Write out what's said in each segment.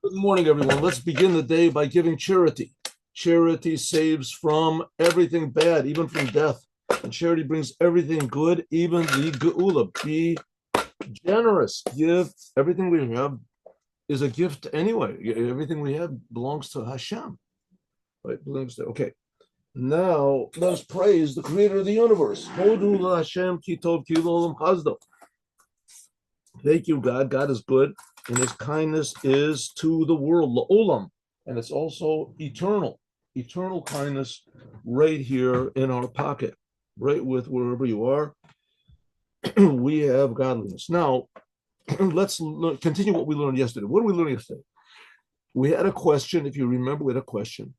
Good morning, everyone. Let's begin the day by giving charity. Charity saves from everything bad, even from death. And charity brings everything good, even the geula. Be generous. Give everything we have is a gift anyway. Everything we have belongs to Hashem. Right? Belongs to okay. Now let's praise the creator of the universe. Hodu Hashem ki tov ki l'olam chazdo. Thank you, God. God is good, and his kindness is to the world, la'olam, and it's also eternal. Eternal kindness right here in our pocket, right with wherever you are. We have godliness. Now, let's continue what we learned yesterday. What did we learn yesterday? We had a question. If you remember, we had a question.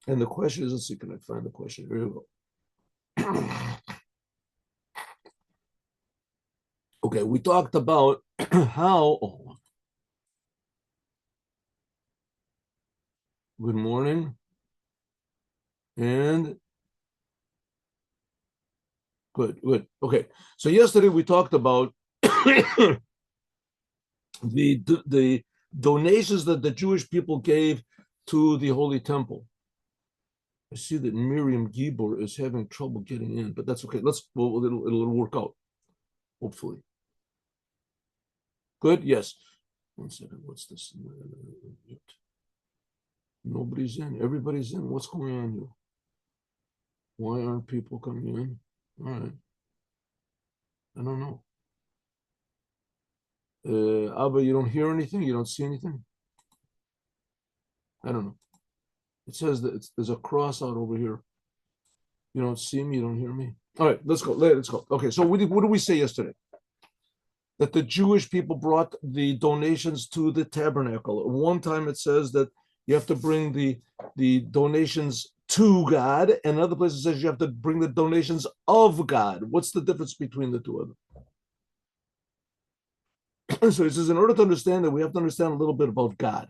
And the question is, let's see, can I find the question? Here we go. Okay, we talked about how. Oh, good morning. And good. Okay, so yesterday we talked about the donations that the Jewish people gave to the Holy Temple. I see that Miriam Gibor is having trouble getting in, but that's okay. It'll work out, hopefully. Good. Yes. 1 second. What's this? Nobody's in. Everybody's in. What's going on here? Why aren't people coming in? All right. I don't know. Abba, you don't hear anything? You don't see anything? I don't know. It says that there's a cross out over here. You don't see me, you don't hear me. All right, let's go. Let's go. Okay, so what did we say yesterday? That the Jewish people brought the donations to the tabernacle. One time it says that you have to bring the donations to God, and another place it says you have to bring the donations of God. What's the difference between the two of them? So it says, in order to understand that, we have to understand a little bit about God.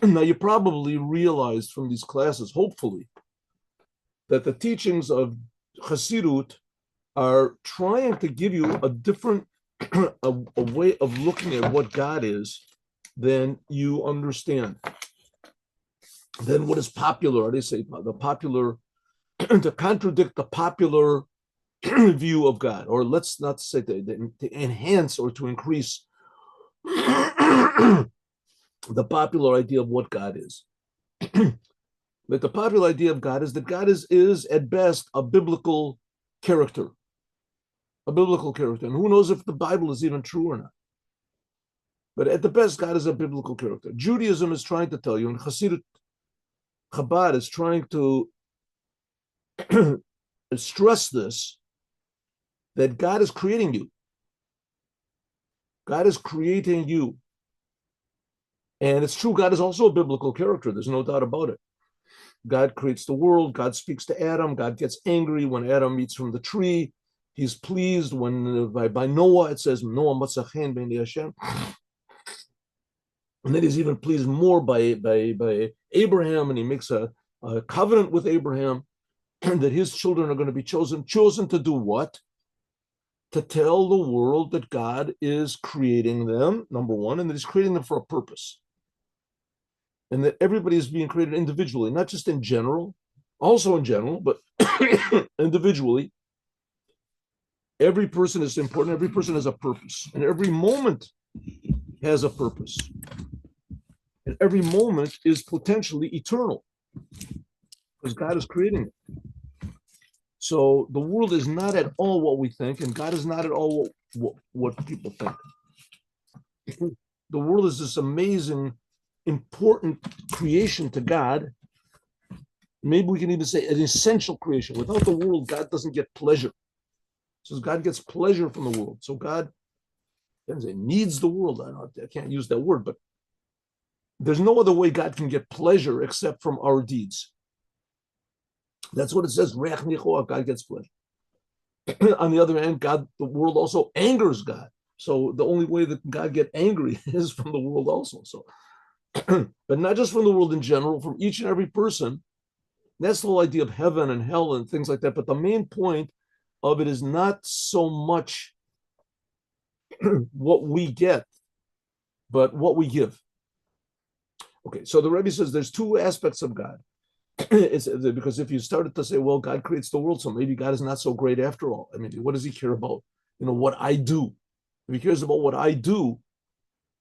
Now, you probably realized from these classes, hopefully, that the teachings of Chassidut are trying to give you a different a way of looking at what God is than you understand. Then what is popular? They say the popular, to contradict the popular view of God, or let's not say to enhance or to increase the popular idea of what God is. But the popular idea of God is that God is at best a biblical character. A biblical character. And who knows if the Bible is even true or not. But at the best, God is a biblical character. Judaism is trying to tell you, and Hasidut Chabad is trying to stress this, that God is creating you. God is creating you. And it's true, God is also a biblical character. There's no doubt about it. God creates the world. God speaks to Adam. God gets angry when Adam eats from the tree. He's pleased when by Noah, it says, Noah matzachen b'nei Hashem. And then he's even pleased more by Abraham, and he makes a covenant with Abraham that his children are going to be chosen to do what? To tell the world that God is creating them, number one, and that he's creating them for a purpose. And that everybody is being created individually, not just in general, also in general, but individually. Every person is important. Every person has a purpose. And every moment has a purpose. And every moment is potentially eternal because God is creating it. So the world is not at all what we think, and God is not at all what people think. The world is this amazing, important creation to God. Maybe we can even say an essential creation. Without the world, God doesn't get pleasure. So God gets pleasure from the world. So God needs the world. I can't use that word, but there's no other way God can get pleasure except from our deeds. That's what it says. God gets pleasure. On the other hand, the world also angers God. So the only way that God gets angry is from the world also. So, but not just from the world in general, from each and every person. That's the whole idea of heaven and hell and things like that. But the main point of it is not so much what we get, but what we give. Okay, so the Rebbe says there's two aspects of God. It's because if you started to say, well, God creates the world, so maybe God is not so great after all. I mean, what does he care about? What I do. If he cares about what I do,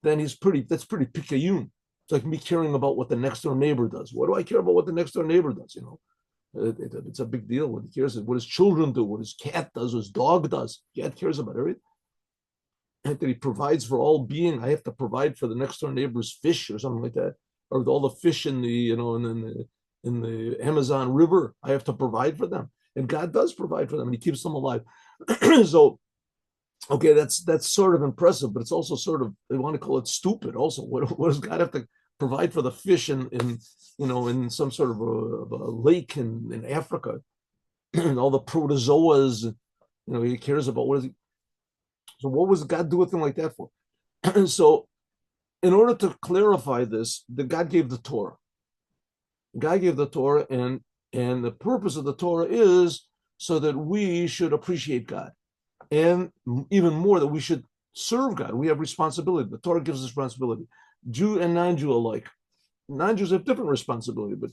then that's pretty pikayun. It's like me caring about what the next door neighbor does. What do I care about what the next door neighbor does? It's a big deal. What he cares is what his children do, what his cat does, what his dog does. Cat cares about everything. And that he provides for all being. I have to provide for the next door neighbor's fish or something like that, or all the fish in the in the Amazon River. I have to provide for them, and God does provide for them, and He keeps them alive. So, okay, that's sort of impressive, but it's also sort of, they want to call it stupid. Also, what does God have to provide for the fish in some sort of a lake in Africa, and all the protozoas? He cares about what is he. So what was God do a thing like that for? So in order to clarify this, God gave the Torah. God gave the Torah, and the purpose of the Torah is so that we should appreciate God, and even more that we should serve God. We have responsibility. The Torah gives us responsibility. Jew and non-Jew alike. Non-Jews have different responsibility, but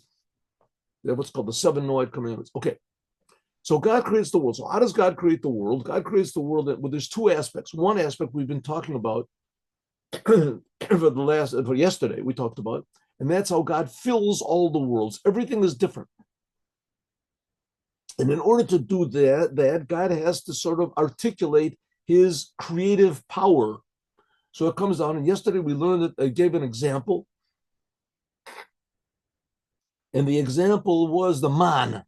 they're what's called the 7 Noahide commandments. Okay. So God creates the world. So how does God create the world? God creates the world there's two aspects. One aspect we've been talking about for yesterday, we talked about, and that's how God fills all the worlds. Everything is different. And in order to do that God has to sort of articulate his creative power. So it comes down, and yesterday we learned that I gave an example. And the example was the manna.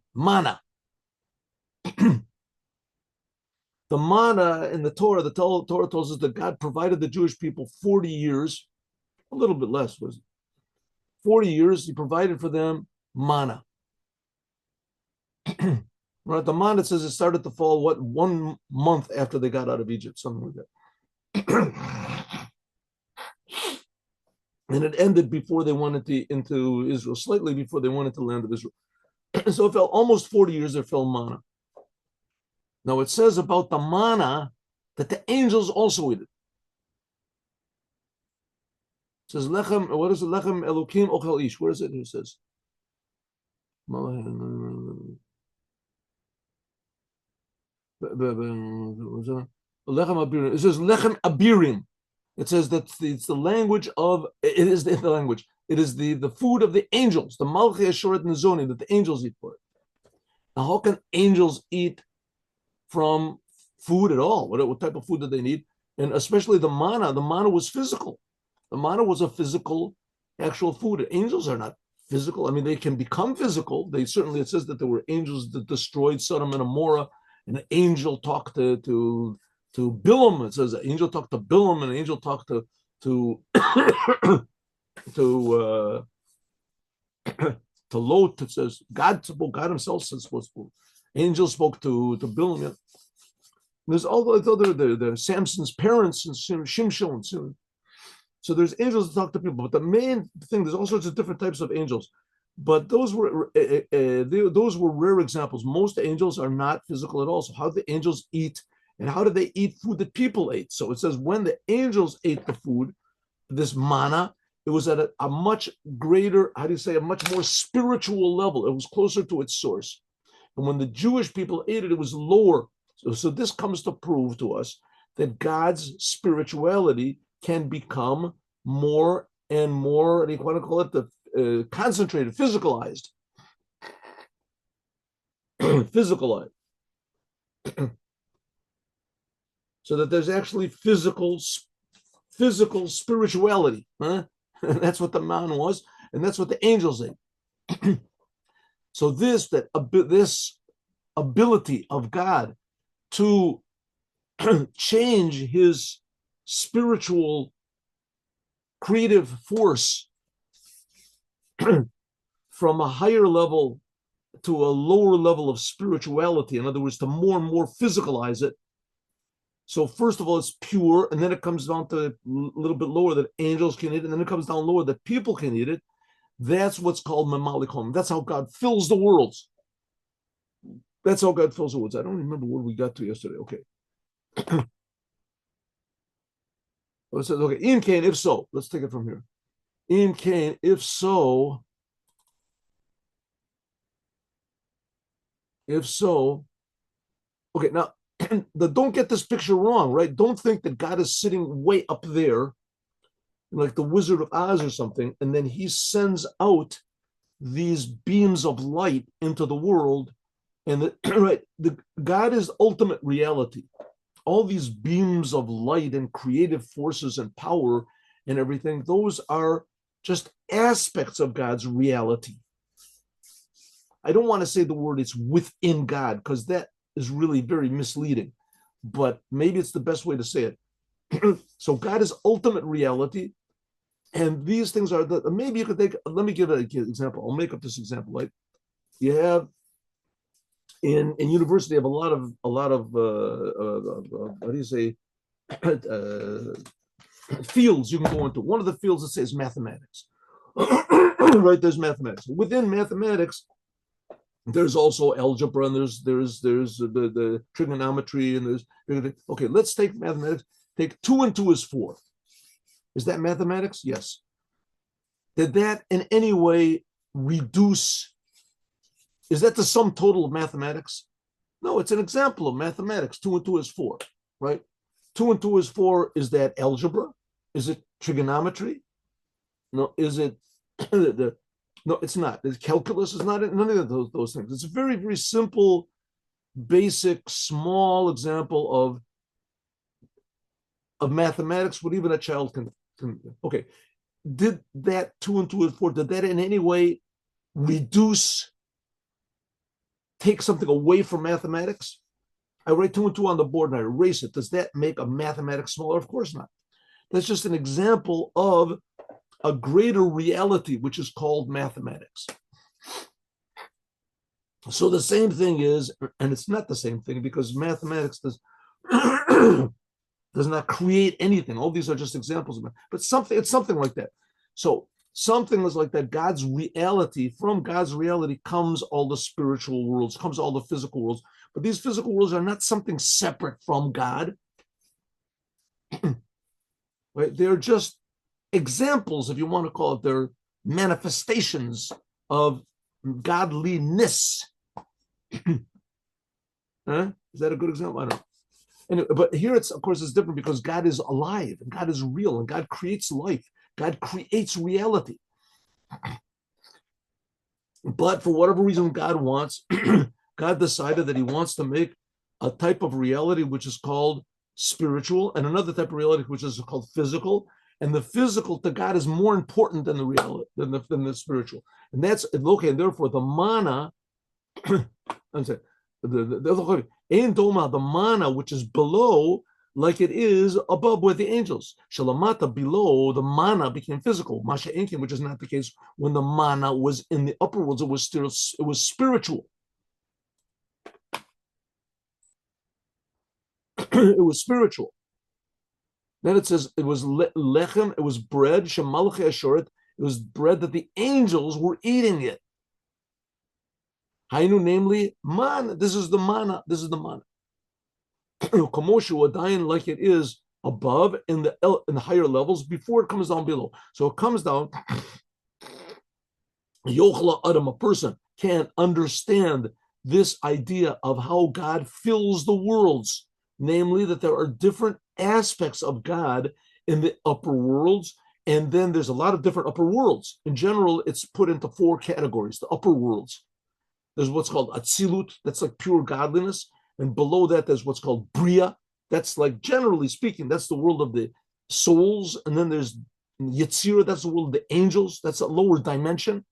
The manna in the Torah, the Torah tells us that God provided the Jewish people 40 years, a little bit less, was 40 years, he provided for them manna. Right, the manna, it says it started to fall, 1 month after they got out of Egypt, something like that. And it ended before they went into Israel, slightly before they went into the land of Israel. So it fell almost 40 years, there fell manna. Now it says about the manna that the angels also eat it. It says lechem, what is it? Lechem Elokim ochel ish. Where is it? It says. It says lechem abirim. It says that it's the language of, it is the language. It is the food of the angels, the malchei ashoret nizoni, that the angels eat for it. Now, how can angels eat from food at all? What type of food did they need? And especially the manna was physical. The manna was a physical, actual food. Angels are not physical. I mean, they can become physical. It says that there were angels that destroyed Sodom and Gomorrah, and an angel talked to Bilam. It says an angel talked to Bilam, and an angel talked to to Lot. It says God himself says angels spoke to Bilam. Yeah. There's all those other the Samson's parents and Shimshon. So there's angels that talk to people, but the main thing, there's all sorts of different types of angels, but those were rare examples. Most angels are not physical at all. So how do the angels eat, and how do they eat food that people ate? So it says when the angels ate the food, this manna, it was at a much greater, a much more spiritual level. It was closer to its source. And when the Jewish people ate it, it was lower. So this comes to prove to us that God's spirituality can become more and more, you want to call it the concentrated, physicalized. Physicalized. So that there's actually physical spirituality. Huh? And that's what the man was, and that's what the angels ate. So this ability of God to change his spiritual creative force from a higher level to a lower level of spirituality, in other words, to more and more physicalize it. So first of all, it's pure, and then it comes down to a little bit lower that angels can eat it, and then it comes down lower that people can eat it. That's what's called memalichom. That's how God fills the worlds. That's how God fills the worlds. I don't remember where we got to yesterday. Okay. It says, okay, in Cain, if so, let's take it from here. In Cain, if so, okay, now don't get this picture wrong, right? Don't think that God is sitting way up there, like the Wizard of Oz or something, and then he sends out these beams of light into the world. And right, God is ultimate reality. All these beams of light and creative forces and power and everything, those are just aspects of God's reality. I don't want to say the word it's within God, because that is really very misleading, but maybe it's the best way to say it. So God is ultimate reality, and these things are the, maybe you could take, let me give an example. I'll make up this example. Like you have in university, you have a lot of what do you say, fields you can go into. One of the fields that says mathematics. Right, there's mathematics. Within mathematics, there's also algebra, and there's the trigonometry, and there's, okay, let's take mathematics. Take 2 and 2 is 4. Is that mathematics? Yes. Did that in any way reduce? Is that the sum total of mathematics? No, it's an example of mathematics. 2 and 2 is 4, right? 2 and 2 is 4. Is that algebra? Is it trigonometry? No. Is it the? No, it's not. The calculus is not. None of those things. It's a very, very simple, basic, small example of mathematics. What even a child can. Okay, did that 2 and 2 is 4? Did that in any way reduce? Take something away from mathematics? I write 2 and 2 on the board and I erase it. Does that make a mathematics smaller? Of course not. That's just an example of a greater reality, which is called mathematics. So the same thing is, and it's not the same thing, because mathematics does not create anything. All these are just examples of it, but it's something like that. So something is like that. God's reality, from God's reality comes all the spiritual worlds, comes all the physical worlds. But these physical worlds are not something separate from God. Right? They're just examples, if you want to call it. They're manifestations of godliness. Huh? Is that a good example? I don't know. Anyway, but here it's, of course, it's different, because God is alive and God is real and God creates life. God creates reality. But for whatever reason God wants, God decided that he wants to make a type of reality which is called spiritual, and another type of reality which is called physical. And the physical to God is more important than the reality, than the spiritual. And that's okay. And therefore, the mana, I'm sorry, the mana which is below, like it is above with the angels. Shalamata, below, the mana became physical. Masha Enkin, which is not the case when the mana was in the upper worlds. It was spiritual. It was spiritual. Then it says it was lechem, it was bread, shemalche ashoret, it was bread that the angels were eating it. Hainu, namely, man, this is the mana, this is the mana. Kamoshu adayin, like it is above in the higher levels before it comes down below. So it comes down. Yochla Adam, a person can't understand this idea of how God fills the worlds, namely that there are different aspects of God in the upper worlds, and then there's a lot of different upper worlds. In general, it's put into 4 categories. The upper worlds, there's what's called Atzilut, that's like pure godliness, and below that there's what's called Bria, that's like, generally speaking, that's the world of the souls, and then there's Yetzirah, that's the world of the angels, that's a lower dimension.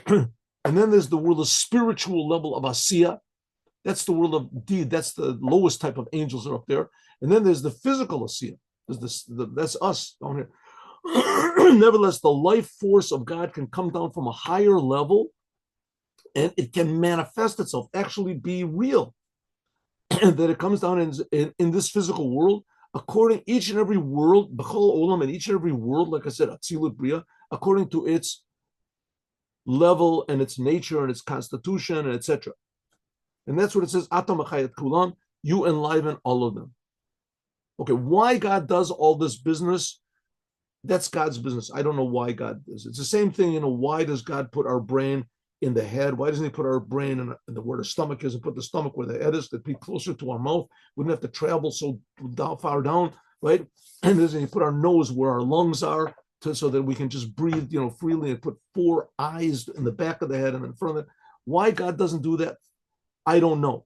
And then there's the world of spiritual level of Asiya. That's the world of deed. That's the lowest type of angels are up there. And then there's the physical Asiya. That's us down here. Nevertheless, the life force of God can come down from a higher level, and it can manifest itself, actually be real. And that it comes down in this physical world, according each and every world, B'chol Olam, and each and every world, like I said, Atzilut Bria, according to its level and its nature and its constitution and etc. And that's what it says, Atam Achayat Kulam, you enliven all of them. Okay, why God does all this business, that's God's business. I don't know why God does it. It's the same thing, why does God put our brain in the head? Why doesn't he put our brain in where the stomach is and put the stomach where the head is, to be closer to our mouth? We wouldn't have to travel so far down, right? And then he put our nose where our lungs are so that we can just breathe, freely, and put 4 eyes in the back of the head and in front of it. Why God doesn't do that, I don't know.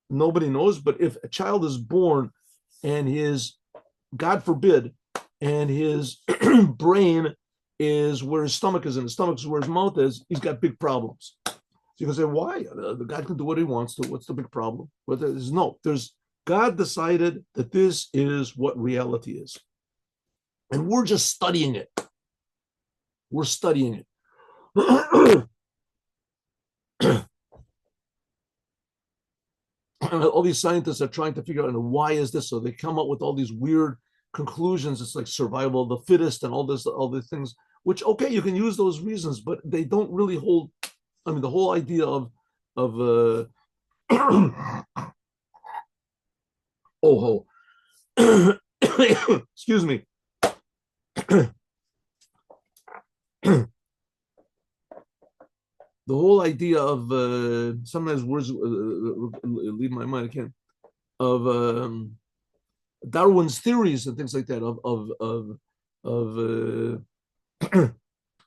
Nobody knows, but if a child is born and God forbid, and his brain is where his stomach is and his stomach is where his mouth is, he's got big problems. So you can say, why? The God can do what he wants to. What's the big problem? But there's God decided that this is what reality is. And we're just studying it. We're studying it. All these scientists are trying to figure out why is this, so they come up with all these weird conclusions. It's like survival of the fittest and all these things, which, okay, you can use those reasons, but they don't really hold. I mean, the whole idea of oh excuse me. The whole idea of sometimes words leave my mind. I can't, of Darwin's theories and things like that,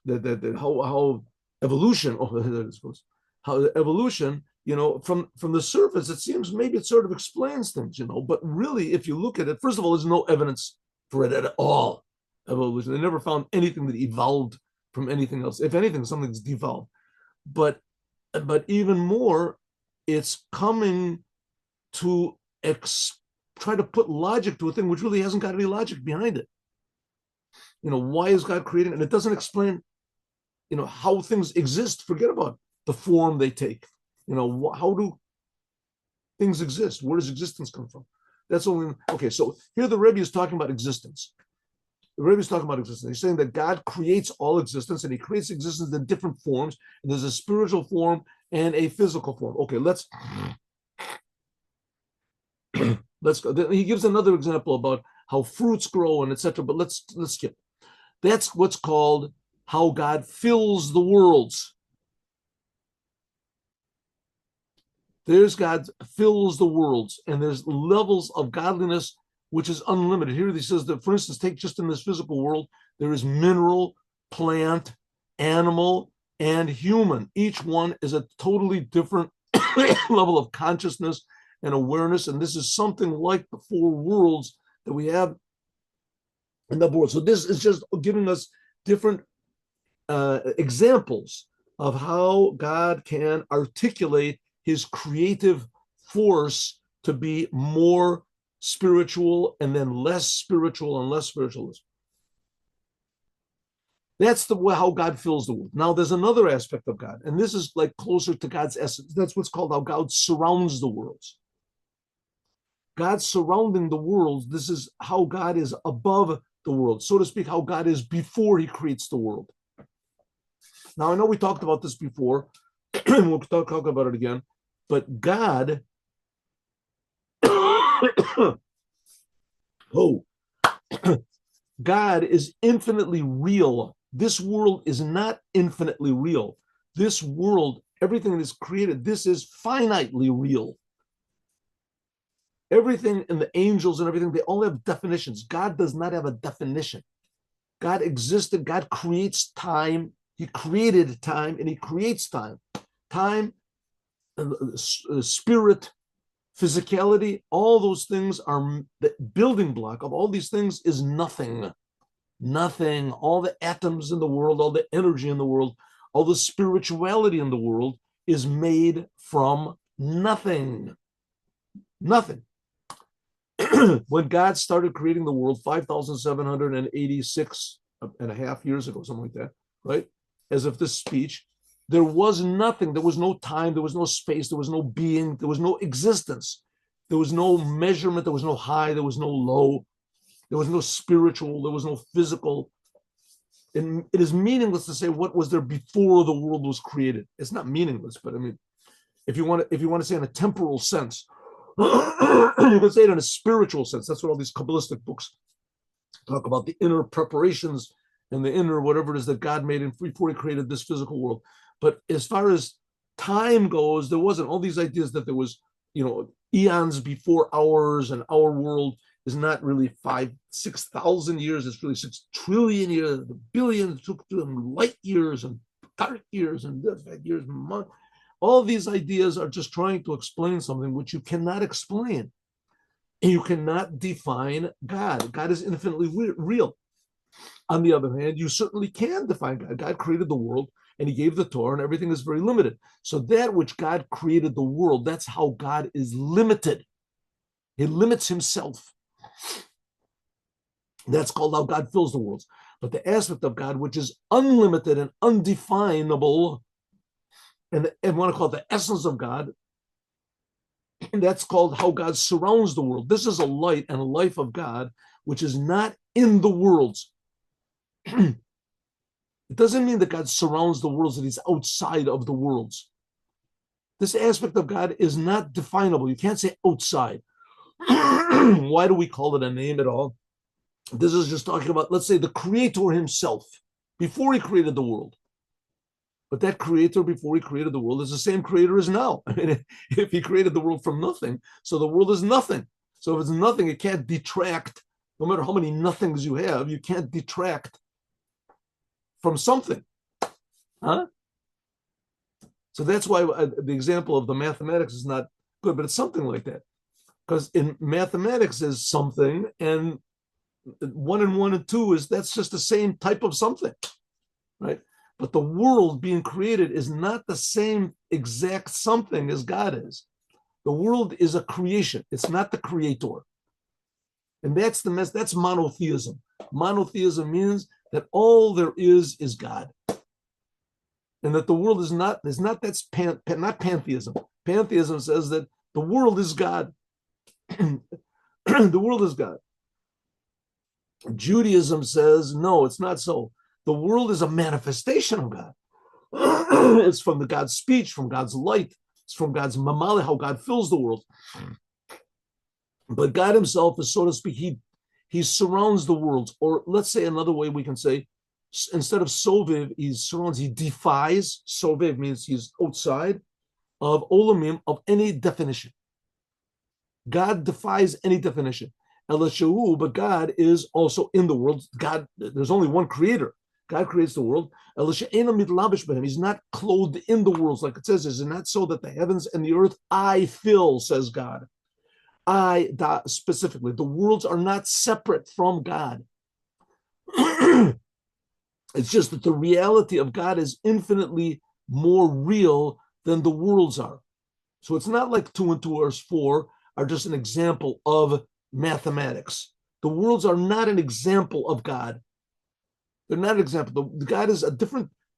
that how evolution, how evolution, from the surface, it seems maybe it sort of explains things, but really, if you look at it, first of all, there's no evidence for it at all. Evolution, they never found anything that evolved from anything else. If anything, something's devolved. But even more, it's coming to try to put logic to a thing which really hasn't got any logic behind it. Why is God creating? And it doesn't explain, how things exist. Forget about the form they take. How do things exist? Where does existence come from? That's only okay. So here the Rebbe is talking about existence. The Rebbe is talking about existence. He's saying that God creates all existence, and he creates existence in different forms. And there's a spiritual form and a physical form. Okay, let's go. He gives another example about how fruits grow and etc. But let's skip. That's what's called how God fills the worlds. There's God fills the worlds, and there's levels of godliness which is unlimited. Here he says that, for instance, take just in this physical world, there is mineral, plant, animal, and human. Each one is a totally different level of consciousness and awareness, and this is something like the 4 worlds that we have in the world. So this is just giving us different examples of how God can articulate his creative force to be more spiritual and then less spiritual and less spiritualism. That's how God fills the world. Now, there's another aspect of God, and this is like closer to God's essence. That's what's called how God surrounds the worlds. God surrounding the worlds, this is how God is above the world, so to speak, how God is before he creates the world. Now, I know we talked about this before, and we'll talk about it again, but God, God is infinitely real. This world is not infinitely real. This world, everything that is created, this is finitely real. Everything in the angels and everything, they all have definitions. God does not have a definition. God existed. God creates time. He created time and he creates time. Time, spirit, physicality, all those things are the building block of all these things is nothing. Nothing. All the atoms in the world, all the energy in the world, all the spirituality in the world is made from nothing. Nothing. When God started creating the world 5,786 and a half years ago, something like that, right? As of this speech, there was nothing. There was no time. There was no space. There was no being. There was no existence. There was no measurement. There was no high. There was no low. There was no spiritual. There was no physical. And it is meaningless to say what was there before the world was created. It's not meaningless, but I mean, if you want to say in a temporal sense, You can say it in a spiritual sense. That's what all these Kabbalistic books talk about, the inner preparations and the inner whatever it is that God made before he created this physical world. But as far as time goes, there wasn't all these ideas that there was, eons before ours, and our world is not really 6,000 years. It's really 6 trillion years, billions, light years and dark years and years, months. All these ideas are just trying to explain something which you cannot explain. And you cannot define God. God is infinitely real. On the other hand, you certainly can define God. God created the world and he gave the Torah, and everything is very limited. So that which God created the world, that's how God is limited. He limits himself. That's called how God fills the worlds. But the aspect of God, which is unlimited and undefinable, and I want to call it the essence of God, and that's called how God surrounds the world. This is a light and a life of God, which is not in the worlds. It doesn't mean that God surrounds the worlds, that he's outside of the worlds. This aspect of God is not definable. You can't say outside. Why do we call it a name at all? This is just talking about, let's say, the creator himself, before he created the world. But that creator before he created the world is the same creator as now. I mean, if he created the world from nothing, so the world is nothing. So if it's nothing, it can't detract. No matter how many nothings you have, you can't detract from something. Huh? So that's why the example of the mathematics is not good, but it's something like that. Because in mathematics is something, and 1 and 1 and 2 that's just the same type of something, right? But the world being created is not the same exact something as God is. The world is a creation. It's not the creator. And that's that's monotheism. Monotheism means that all there is God. And that the world is not, that's not pantheism. Pantheism says that the world is God. The world is God. Judaism says, no, it's not so. The world is a manifestation of God. It's from God's speech, from God's light. It's from God's mamale, how God fills the world. But God himself is, so to speak, he surrounds the worlds. Or let's say another way we can say, instead of Sovev, he surrounds, he defies. Sovev means he's outside of olamim, of any definition. God defies any definition. Elishahu, but God is also in the world. God, there's only one creator. God creates the world. He's not clothed in the worlds, like it says. Is it not so that the heavens and the earth I fill, says God. Specifically, the worlds are not separate from God. It's just that the reality of God is infinitely more real than the worlds are. So it's not like 2 and 2 are 4 are just an example of mathematics. The worlds are not an example of God. They're not an example. God is a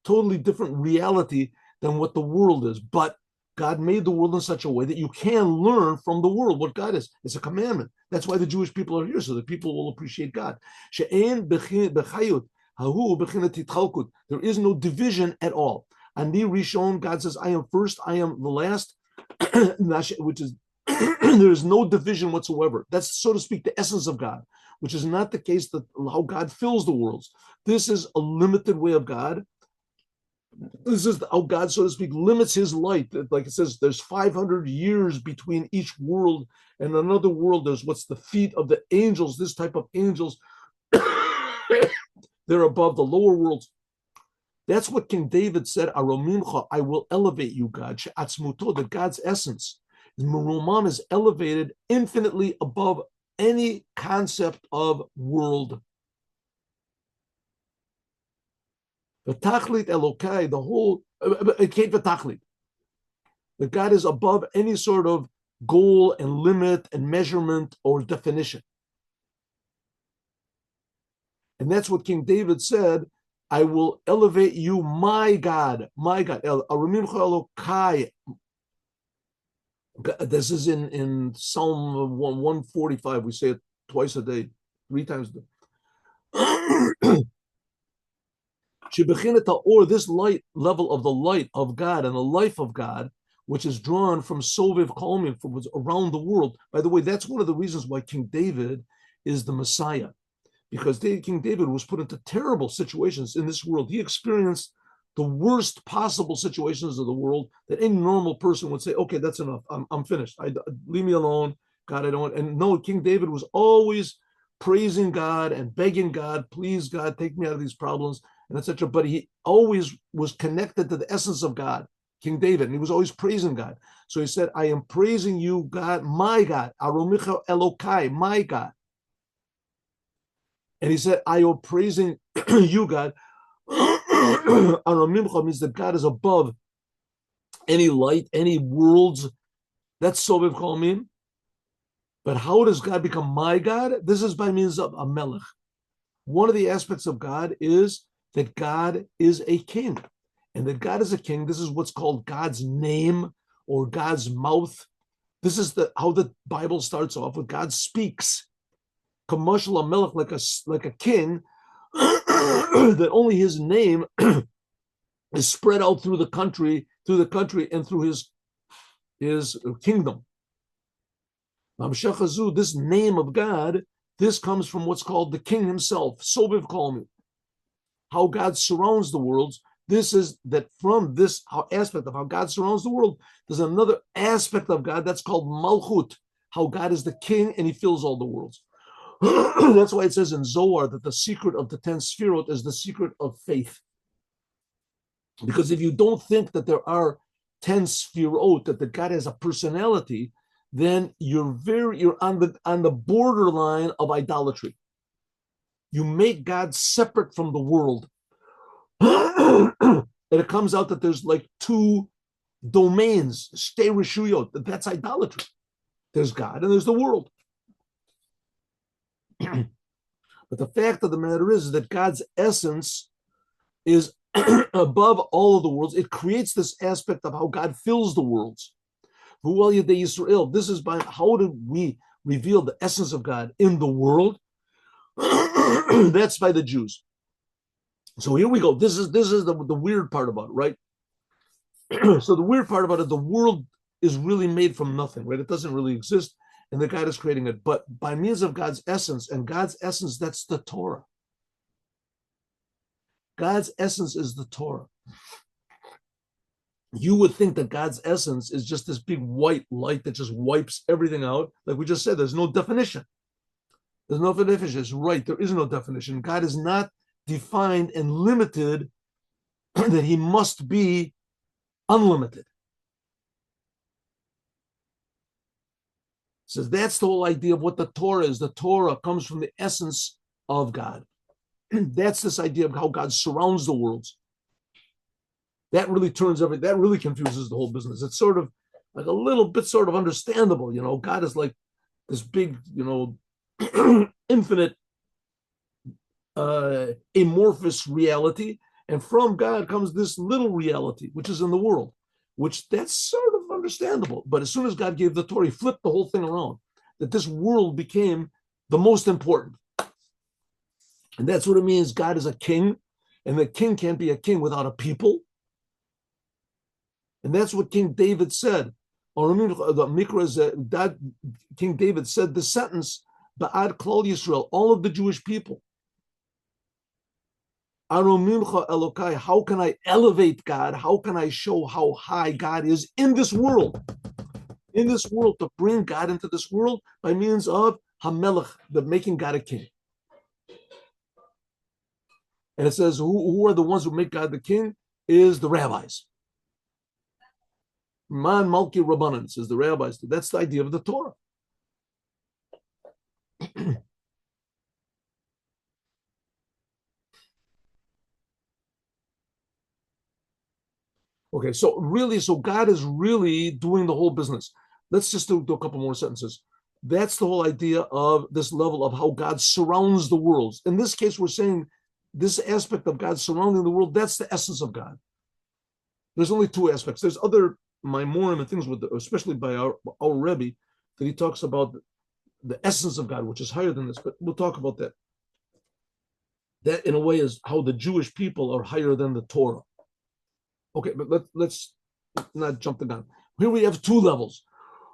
totally different reality than what the world is. But God made the world in such a way that you can learn from the world what God is. It's a commandment. That's why the Jewish people are here, so that people will appreciate God. There is no division at all. Ani Rishon, God says, I am first, I am the last, which is, there is no division whatsoever. That's, so to speak, the essence of God, which is not the case that how God fills the worlds. This is a limited way of God. This is how God, so to speak, limits his light. Like it says, there's 500 years between each world and another world. There's what's the feet of the angels, this type of angels. They're above the lower worlds. That's what King David said, Aromimcha, I will elevate you, God. She'atzmuto, that God's essence, Merumam, is elevated infinitely above any concept of world. The Tachlit Elokai, the whole, it can't be Tachlit. That God is above any sort of goal and limit and measurement or definition. And that's what King David said, I will elevate you, my God, my God. This is in Psalm 145. We say it twice a day, 3 times a day. Or this light level of the light of God and the life of God, which is drawn from Sovev Kalmin, from what's around the world. By the way, that's one of the reasons why King David is the Messiah, because King David was put into terrible situations in this world. He experienced the worst possible situations of the world that any normal person would say, okay, that's enough. I'm finished. Leave me alone. God, I don't. And no, King David was always praising God and begging God, please, God, take me out of these problems, and etc. But he always was connected to the essence of God, King David, and he was always praising God. So he said, I am praising you, God, my God, Aromicha Elokai, my God. And he said, I am praising you, God. Aramimcha means that God is above any light, any worlds. That's Sovev Kalmin. But how does God become my God? This is by means of a melech. One of the aspects of God is that God is a king. And that God is a king, this is what's called God's name or God's mouth. This is how the Bible starts off with. God speaks. Commercial a melech, like a king, that only his name is spread out through the country and through his kingdom. This name of God, this comes from what's called the king himself, Sovev Kalmi. How God surrounds the worlds. This is that from this aspect of how God surrounds the world, there's another aspect of God that's called Malchut, how God is the king and he fills all the worlds. That's why it says in Zohar that the secret of the 10 Sfirot is the secret of faith. Because if you don't think that there are 10 Sfirot, that the God has a personality, then you're on the borderline of idolatry. You make God separate from the world. And it comes out that there's like two domains, Shtei Reshuyot, that's idolatry. There's God and there's the world. But the fact of the matter is that God's essence is above all of the worlds. It creates this aspect of how God fills the worlds. This is by how do we reveal the essence of God in the world? That's by the Jews. So here we go. This is the weird part about it, right? So the weird part about it, the world is really made from nothing, right? It doesn't really exist, and the God is creating it. But by means of God's essence, and God's essence, that's the Torah. God's essence is the Torah. You would think that God's essence is just this big white light that just wipes everything out. Like we just said, there's no definition. There's no definition. It's right. There is no definition. God is not defined and limited that he must be unlimited. So that's the whole idea of what the Torah is. The Torah comes from the essence of God. That's this idea of how God surrounds the worlds. That really that really confuses the whole business. It's sort of like a little bit sort of understandable. God is like this big, infinite, amorphous reality. And from God comes this little reality, which is in the world, which that's sort of understandable. But as soon as God gave the Torah, he flipped the whole thing around, that this world became the most important. And that's what it means. God is a king, and the king can't be a king without a people. And that's what King David said. The Mikra is that King David said the sentence, Ba'ad Klal Yisrael, all of the Jewish people. Aromimcha Elokai, how can I elevate God? How can I show how high God is in this world? In this world, to bring God into this world by means of Hamelech, the making God a king. And it says, who are the ones who make God the king? Is the rabbis. Man Malki Rabbanan, says the rabbis. That's the idea of the Torah. Okay, so God is really doing the whole business. Let's just do a couple more sentences. That's the whole idea of this level of how God surrounds the worlds. In this case, we're saying this aspect of God surrounding the world, that's the essence of God. There's only two aspects. There's other Maimorim and things, especially by our Rebbe, that he talks about the essence of God, which is higher than this, but we'll talk about that. That, in a way, is how the Jewish people are higher than the Torah. Okay, but let's not jump the gun. Here we have two levels.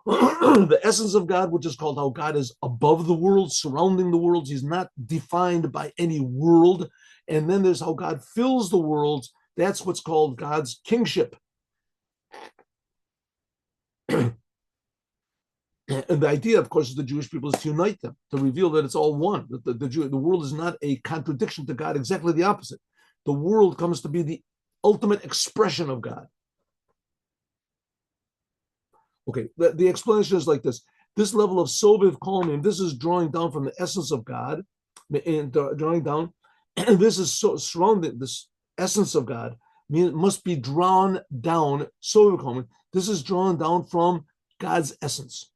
The essence of God, which is called how God is above the world, surrounding the worlds. He's not defined by any world. And then there's how God fills the worlds. That's what's called God's kingship. And the idea, of course, of the Jewish people is to unite them, to reveal that it's all one, that the world is not a contradiction to God, exactly the opposite. The world comes to be the ultimate expression of God. Okay, the explanation is like this. This level of Sovev Kalmim, this is drawing down from the essence of God, and drawing down, and this is so surrounding this essence of God, must be drawn down, Sovev Kalmim. This is drawn down from God's essence.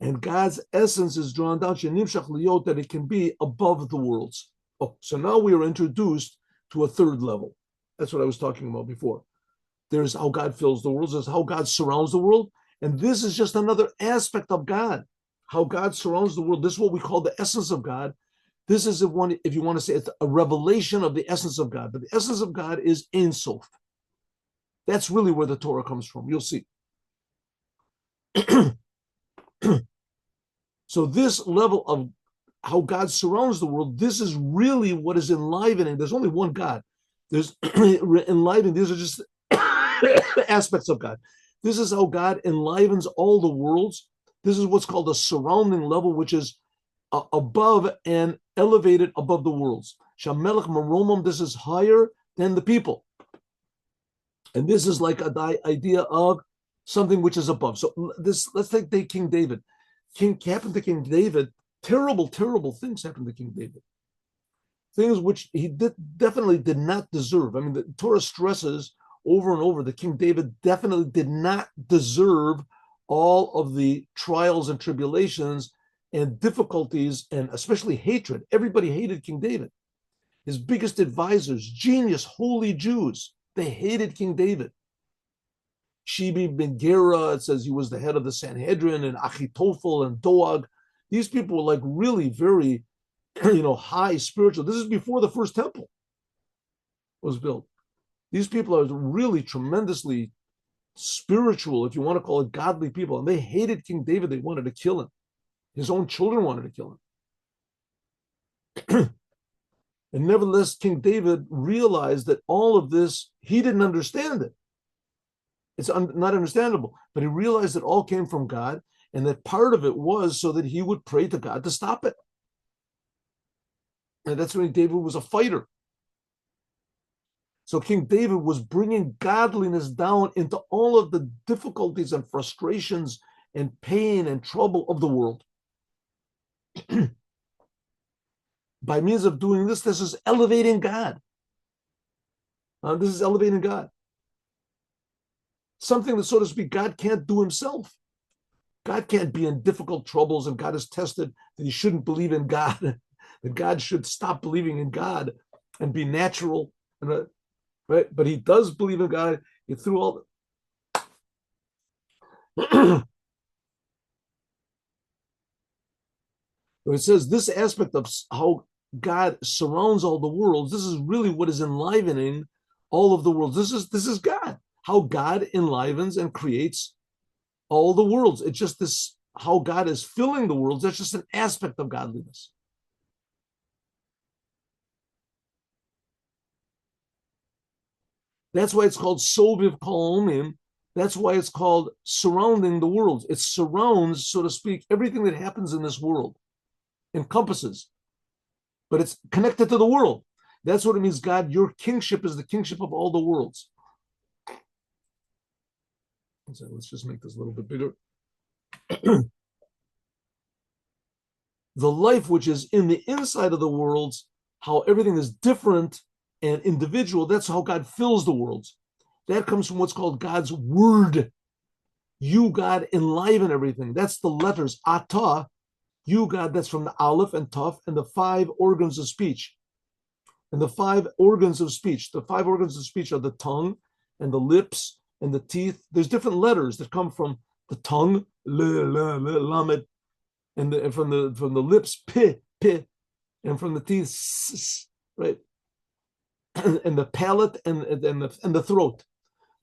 And God's essence is drawn down, that it can be above the worlds. Oh, so now we are introduced to a third level. That's what I was talking about before. There's how God fills the world. There's how God surrounds the world. And this is just another aspect of God, how God surrounds the world. This is what we call the essence of God. This is one, if you want to say it's a revelation of the essence of God. But the essence of God is Ein Sof. That's really where the Torah comes from. You'll see. So this level of how God surrounds the world, this is really what is enlivening. There's only one God. There's enlivening. These are just aspects of God. This is how God enlivens all the worlds. This is what's called a surrounding level, which is above and elevated above the worlds. Shamelech Maromam, this is higher than the people. And this is like the idea of something which is above. So let's take King David. Happened to King David, terrible, terrible things happened to King David. Things which he definitely did not deserve. I mean, the Torah stresses over and over that King David definitely did not deserve all of the trials and tribulations and difficulties, and especially hatred. Everybody hated King David. His biggest advisors, genius, holy Jews, they hated King David. Shibi ben Gera, it says he was the head of the Sanhedrin, and Achitophel and Doeg. These people were like really very, high spiritual. This is before the first temple was built. These people are really tremendously spiritual, if you want to call it godly people. And they hated King David. They wanted to kill him. His own children wanted to kill him. And nevertheless, King David realized that all of this, he didn't understand it. It's not understandable. But he realized it all came from God, and that part of it was so that he would pray to God to stop it. And that's when David was a fighter. So King David was bringing godliness down into all of the difficulties and frustrations and pain and trouble of the world. By means of doing this, this is elevating God. This is elevating God. Something that, so to speak, God can't do himself. God can't be in difficult troubles, and God has tested that he shouldn't believe in God, that God should stop believing in God and be natural. Right? But he does believe in God. He threw all the... It says this aspect of how God surrounds all the worlds, this is really what is enlivening all of the worlds. This is God, how God enlivens and creates all the worlds. It's just this, how God is filling the worlds. That's just an aspect of godliness. That's why it's called Sovev Kalomim. That's why it's called surrounding the worlds. It surrounds, so to speak, everything that happens in this world, encompasses, but it's connected to the world. That's what it means, God, your kingship is the kingship of all the worlds. So let's just make this a little bit bigger. The life which is in the inside of the worlds, how everything is different and individual, that's how God fills the worlds. That comes from what's called God's word. You, God, enliven everything. That's the letters, Atah. You, God, that's from the Aleph and Taf and the 5 organs of speech. And the 5 organs of speech, the 5 organs of speech are the tongue and the lips and the teeth. There's different letters that come from the tongue, lamed, and from the lips, pi, and from the teeth, s, right, and the palate and the throat.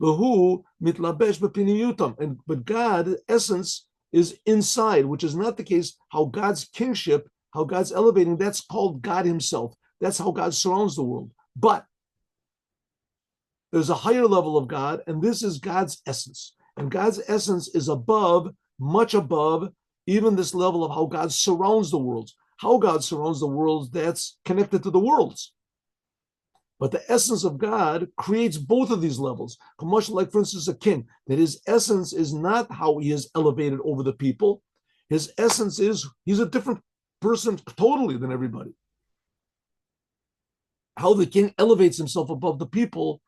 V'hu mitlabesh b'piniyutam. But God, essence, is inside, which is not the case. How God's kingship, how God's elevating, that's called God himself. That's how God surrounds the world. But there's a higher level of God, and this is God's essence. And God's essence is above, much above, even this level of how God surrounds the worlds. How God surrounds the worlds, that's connected to the worlds. But the essence of God creates both of these levels. Much like, for instance, a king, that his essence is not how he is elevated over the people. His essence is he's a different person totally than everybody. How the king elevates himself above the people,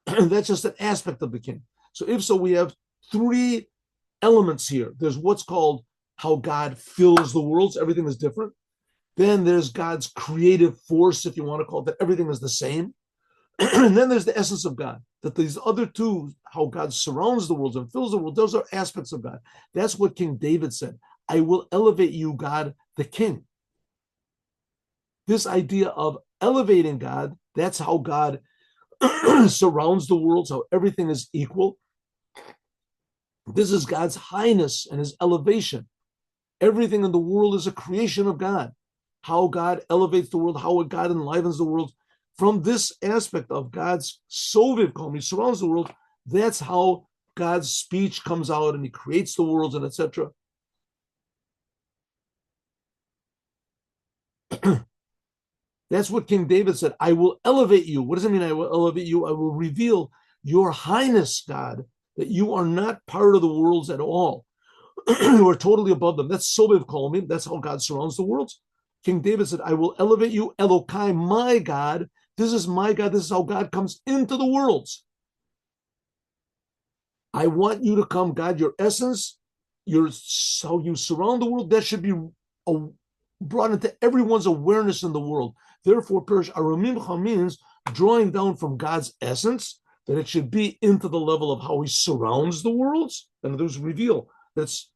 that's just an aspect of the king. So if so, we have three elements here. There's what's called how God fills the worlds. Everything is different. Then there's God's creative force, if you want to call it that. Everything is the same. And then there's the essence of God. That these other two, how God surrounds the worlds and fills the world, those are aspects of God. That's what King David said. I will elevate you, God, the king. This idea of elevating God, that's how God surrounds the worlds, how everything is equal. This is God's highness and his elevation. Everything in the world is a creation of God. How God elevates the world, how God enlivens the world. From this aspect of God's Sovev, he surrounds the world, that's how God's speech comes out and he creates the worlds and etc. That's what King David said. I will elevate you. What does it mean? I will elevate you. I will reveal your highness, God, that you are not part of the worlds at all. You are totally above them. That's Sovev Kolmi. That's how God surrounds the worlds. King David said, I will elevate you, Elokai, my God. This is my God. This is how God comes into the worlds. I want you to come, God, your essence, how you surround the world, that should be brought into everyone's awareness in the world. Therefore, Perish Aramimcha means drawing down from God's essence, that it should be into the level of how he surrounds the worlds, and there's reveal that's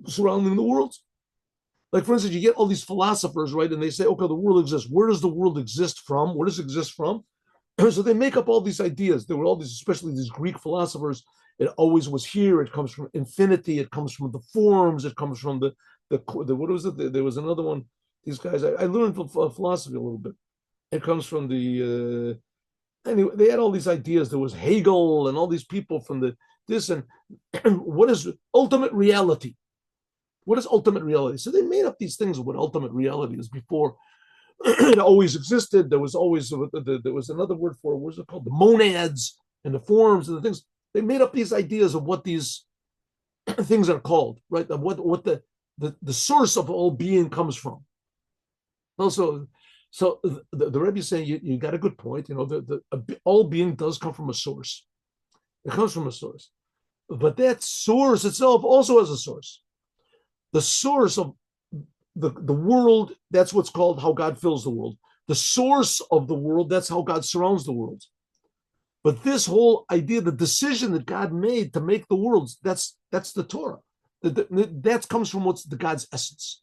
surrounding the worlds. Like, for instance, you get all these philosophers, right? And they say, okay, the world exists. Where does the world exist from? Where does it exist from? So they make up all these ideas. There were all these, especially these Greek philosophers. It always was here. It comes from infinity. It comes from the forms. It comes from the what was it? There was another one. These guys, I learned philosophy a little bit. It comes from the, anyway, they had all these ideas. There was Hegel and all these people from this and what is ultimate reality? What is ultimate reality? So they made up these things of what ultimate reality is before. It always existed. There was always, there was another word for it. What was it called? The monads and the forms and the things. They made up these ideas of what these things are called, right? Of what the source of all being comes from. Also, so the Rebbe is saying you got a good point. You know, all being does come from a source. It comes from a source, but that source itself also has a source. The source of the world, that's what's called how God fills the world. The source of the world, that's how God surrounds the world. But this whole idea, the decision that God made to make the worlds, that's the Torah. That comes from what's the God's essence.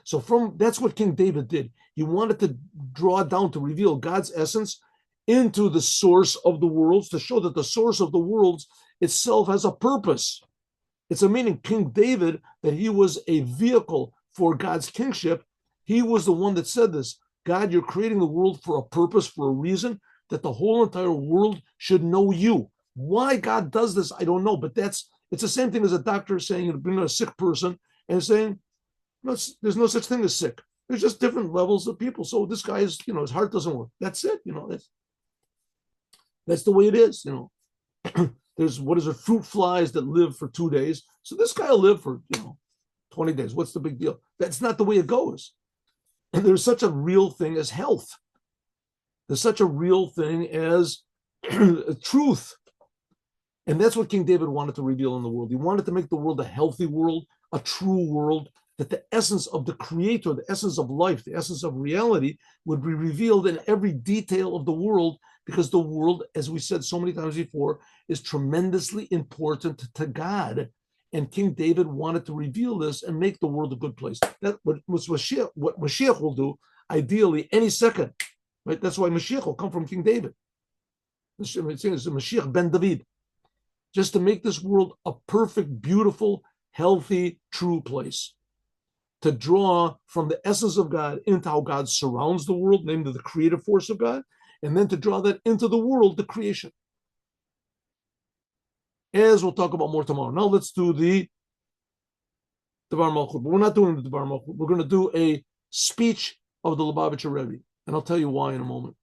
So that's what King David did. He wanted to draw down, to reveal God's essence into the source of the worlds, to show that the source of the worlds itself has a purpose. It's a meaning. King David, that he was a vehicle for God's kingship. He was the one that said this. God, you're creating the world for a purpose, for a reason, that the whole entire world should know you. Why God does this, I don't know, but it's the same thing as a doctor saying, you know, bring a sick person and saying, no, there's no such thing as sick. There's just different levels of people. So this guy is, you know, his heart doesn't work. That's it. You know, that's the way it is. You know, there's fruit flies that live for 2 days. So this guy will live for 20 days. What's the big deal? That's not the way it goes. And there's such a real thing as health. There's such a real thing as truth. And that's what King David wanted to reveal in the world. He wanted to make the world a healthy world, a true world, that the essence of the creator, the essence of life, the essence of reality would be revealed in every detail of the world, because the world, as we said so many times before, is tremendously important to God. And King David wanted to reveal this and make the world a good place. That's what Moshiach will do, ideally, any second. Right? That's why Moshiach will come from King David. It's the Mashiach ben David, just to make this world a perfect, beautiful, healthy, true place. To draw from the essence of God into how God surrounds the world, namely the creative force of God, and then to draw that into the world, the creation. As we'll talk about more tomorrow. Now let's do the Devar Malchut. But we're not doing the Devar Malchut. We're going to do a speech of the Lubavitcher Rebbe. And I'll tell you why in a moment.